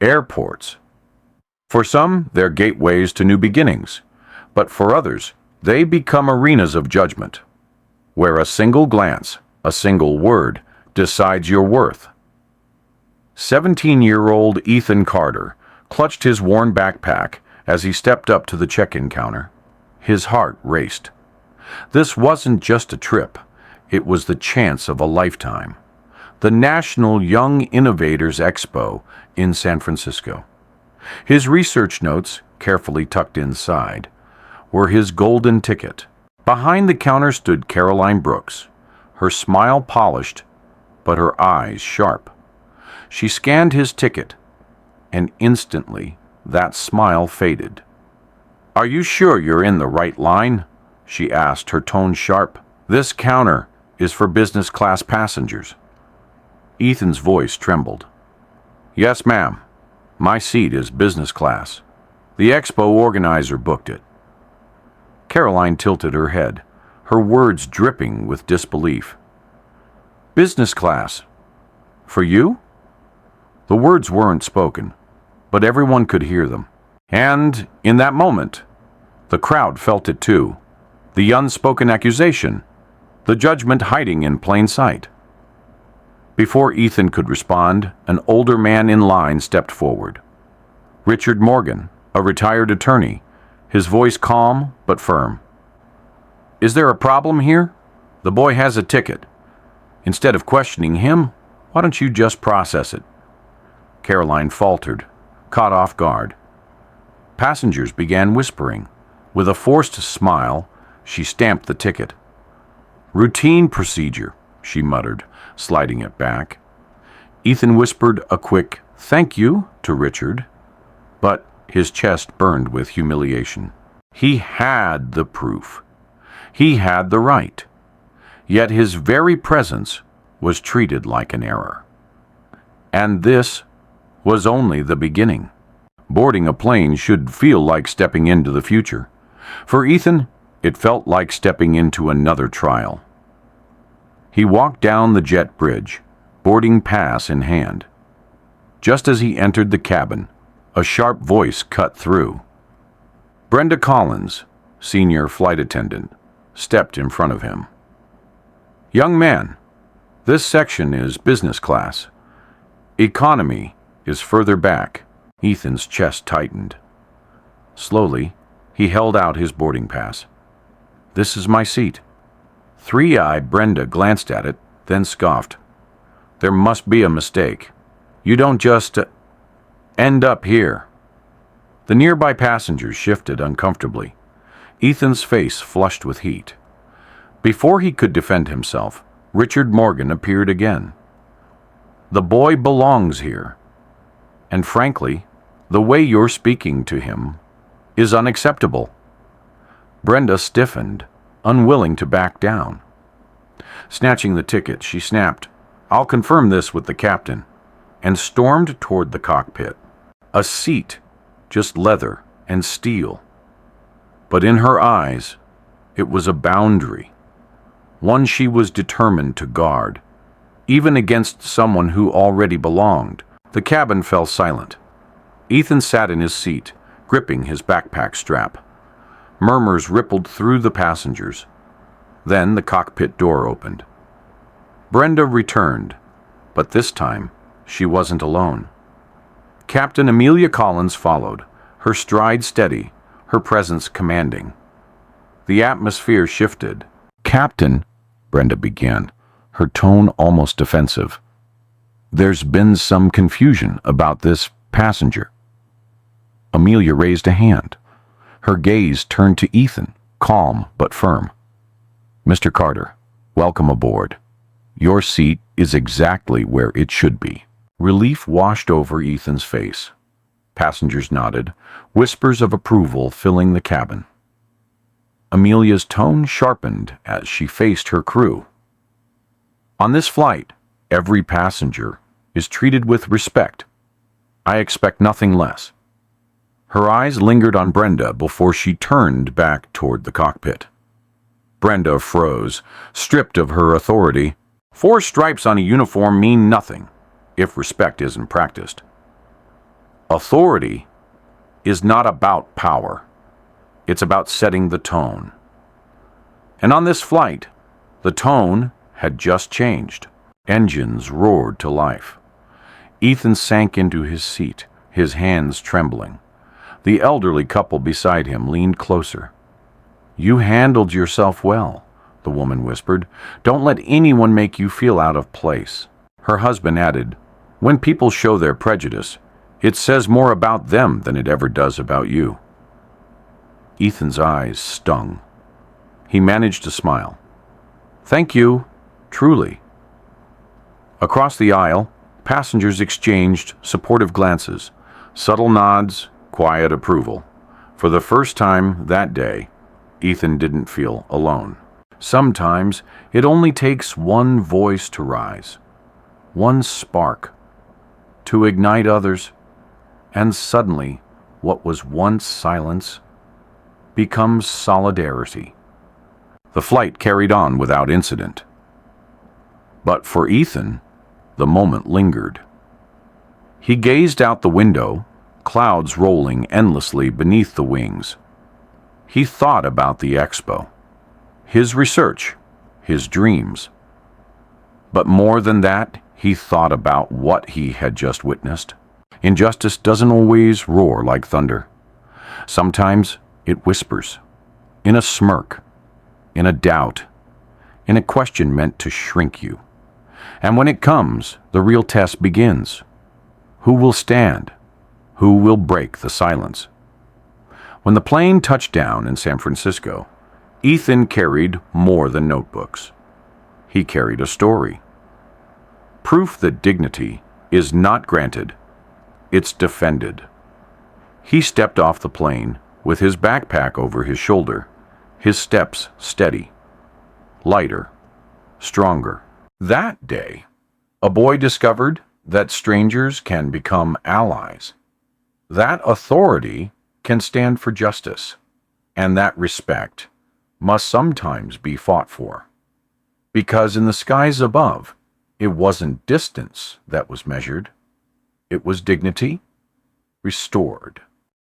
Airports. For some, they're gateways to new beginnings, but for others, they become arenas of judgment, where a single glance, a single word, decides your worth. 17-year-old Ethan Carter clutched his worn backpack as he stepped up to the check-in counter. His heart raced. This wasn't just a trip, it was the chance of a lifetime. The National Young Innovators Expo in San Francisco. His research notes, carefully tucked inside, were his golden ticket. Behind the counter stood Caroline Brooks, her smile polished, but her eyes sharp. She scanned his ticket, and instantly that smile faded. "Are you sure you're in the right line?" she asked, her tone sharp. "This counter is for business class passengers." Ethan's voice trembled. "Yes, ma'am. My seat is business class. The expo organizer booked it." Caroline tilted her head, her words dripping with disbelief. "Business class? For you?" The words weren't spoken, but everyone could hear them. And in that moment, the crowd felt it too. The unspoken accusation, the judgment hiding in plain sight. Before Ethan could respond, an older man in line stepped forward. Richard Morgan, a retired attorney, his voice calm but firm. "Is there a problem here? The boy has a ticket. Instead of questioning him, why don't you just process it?" Caroline faltered, caught off guard. Passengers began whispering. With a forced smile, she stamped the ticket. "Routine procedure," she muttered, sliding it back. Ethan whispered a quick "thank you" to Richard, but his chest burned with humiliation. He had the proof. He had the right. Yet his very presence was treated like an error. And this was only the beginning. Boarding a plane should feel like stepping into the future. For Ethan, it felt like stepping into another trial. He walked down the jet bridge, boarding pass in hand. Just as he entered the cabin, a sharp voice cut through. Brenda Collins, senior flight attendant, stepped in front of him. "Young man, this section is business class. Economy is further back." Ethan's chest tightened. Slowly, he held out his boarding pass. "This is my seat." Three-eyed Brenda glanced at it, then scoffed. "There must be a mistake. You don't just end up here." The nearby passengers shifted uncomfortably. Ethan's face flushed with heat. Before he could defend himself, Richard Morgan appeared again. "The boy belongs here. And frankly, the way you're speaking to him is unacceptable." Brenda stiffened, unwilling to back down. Snatching the ticket, she snapped, "I'll confirm this with the captain," and stormed toward the cockpit. A seat, just leather and steel. But in her eyes, it was a boundary, one she was determined to guard, even against someone who already belonged. The cabin fell silent. Ethan sat in his seat, gripping his backpack strap. Murmurs rippled through the passengers. Then the cockpit door opened. Brenda returned, but this time she wasn't alone. Captain Amelia Collins followed, her stride steady, her presence commanding. The atmosphere shifted. "Captain," Brenda began, her tone almost defensive, "there's been some confusion about this passenger." Amelia raised a hand. Her gaze turned to Ethan, calm but firm. "Mr. Carter, welcome aboard. Your seat is exactly where it should be." Relief washed over Ethan's face. Passengers nodded, whispers of approval filling the cabin. Amelia's tone sharpened as she faced her crew. "On this flight, every passenger is treated with respect. I expect nothing less." Her eyes lingered on Brenda before she turned back toward the cockpit. Brenda froze, stripped of her authority. 4 stripes on a uniform mean nothing if respect isn't practiced. Authority is not about power. It's about setting the tone. And on this flight, the tone had just changed. Engines roared to life. Ethan sank into his seat, his hands trembling. The elderly couple beside him leaned closer. "You handled yourself well," the woman whispered. "Don't let anyone make you feel out of place." Her husband added, "When people show their prejudice, it says more about them than it ever does about you." Ethan's eyes stung. He managed to smile. "Thank you, truly." Across the aisle, passengers exchanged supportive glances, subtle nods, quiet approval. For the first time that day, Ethan didn't feel alone. Sometimes it only takes one voice to rise, one spark, to ignite others, and suddenly what was once silence becomes solidarity. The flight carried on without incident. But for Ethan, the moment lingered. He gazed out the window, clouds rolling endlessly beneath the wings. He thought about the expo, his research, his dreams. But more than that, he thought about what he had just witnessed. Injustice doesn't always roar like thunder. Sometimes it whispers, in a smirk, in a doubt, in a question meant to shrink you. And when it comes, the real test begins. Who will stand? Who will break the silence? When the plane touched down in San Francisco, Ethan carried more than notebooks. He carried a story. Proof that dignity is not granted, it's defended. He stepped off the plane with his backpack over his shoulder, his steps steady, lighter, stronger. That day, a boy discovered that strangers can become allies, that authority can stand for justice, and that respect must sometimes be fought for. Because in the skies above, it wasn't distance that was measured, it was dignity restored.